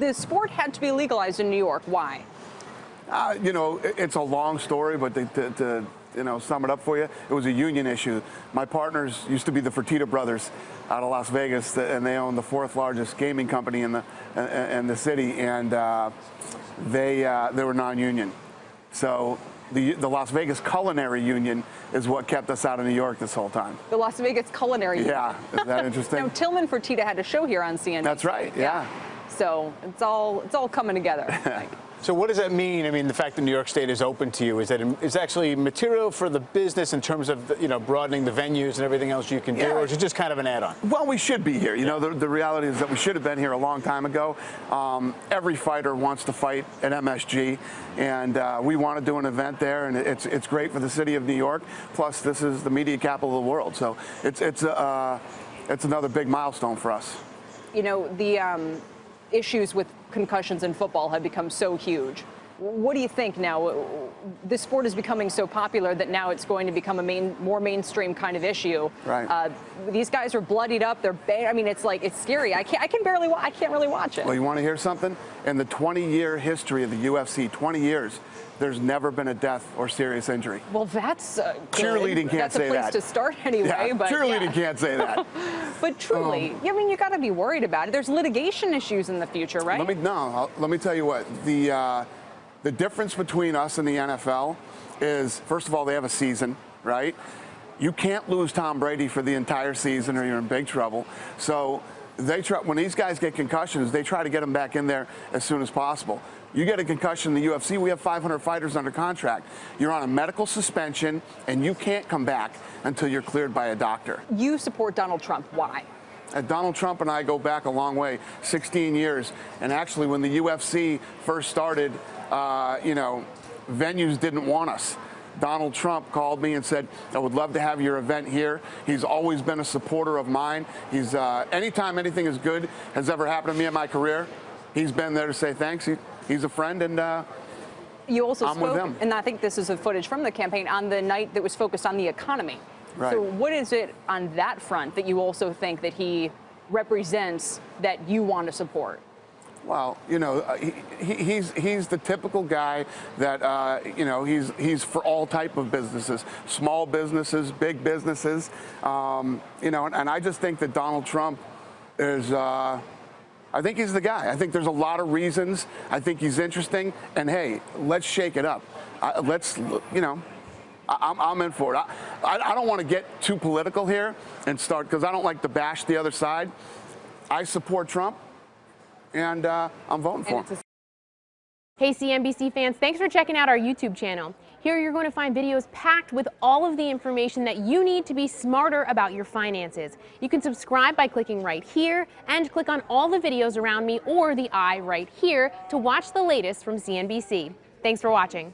the sport had to be legalized in New York. Why? You know, it's a long story, but to sum it up for you, it was a union issue. My partners used to be the Fertitta brothers out of Las Vegas, and they own the fourth largest gaming company in the city, and they were non-union. So the Las Vegas Culinary Union is what kept us out of New York this whole time. The Las Vegas Culinary Union. Yeah, is that interesting? Now, Tillman Fertitta had a show here on CNBC. That's right, yeah. So it's all coming together. So what does that mean? I mean, the fact that New York State is open to you, is that it's actually material for the business in terms of, broadening the venues and everything else you can do, or is it just kind of an add-on? Well, we should be here. You know, the reality is that we should have been here a long time ago. Every fighter wants to fight at MSG, and we want to do an event there, and it's great for the city of New York. Plus, this is the media capital of the world, so it's another big milestone for us. You know, the issues with concussions in football have become so huge. What do you think now? This sport is becoming so popular that now it's going to become a more mainstream kind of issue. Right. These guys are bloodied up. They're I mean, it's scary. I can't really watch it. Well, you want to hear something? In the 20-year history of the UFC, 20 years, there's never been a death or serious injury. Well, that's cheerleading can't say that. That's a place to start anyway. Yeah, but cheerleading can't say that. But truly, I mean, you got to be worried about it. There's litigation issues in the future, right? Let me tell you what. The difference between us and the NFL is, first of all, they have a season, right? You can't lose Tom Brady for the entire season or you're in big trouble. So when these guys get concussions, they try to get them back in there as soon as possible. You get a concussion in the UFC, we have 500 fighters under contract. You're on a medical suspension, and you can't come back until you're cleared by a doctor. You support Donald Trump. Why? Donald Trump and I go back a long way, 16 years. And actually, when the UFC first started, venues didn't want us. Donald Trump called me and said, I would love to have your event here. He's always been a supporter of mine. He's anytime anything as good has ever happened to me in my career, he's been there to say thanks. He's a friend, and you also I'm with him. And I think this is a footage from the campaign on the night that was focused on the economy. Right. So what is it on that front that you also think that he represents that you want to support? Well, he's the typical guy that, he's for all type of businesses, small businesses, big businesses, and I just think that Donald Trump is, I think he's the guy. I think there's a lot of reasons. I think he's interesting, and hey, let's shake it up. I'm in for it. I don't want to get too political here and start, because I don't like to bash the other side. I support Trump, and I'm voting for him. Hey CNBC fans, thanks for checking out our YouTube channel. Here you're going to find videos packed with all of the information that you need to be smarter about your finances. You can subscribe by clicking right here and click on all the videos around me or the I right here to watch the latest from CNBC. Thanks for watching.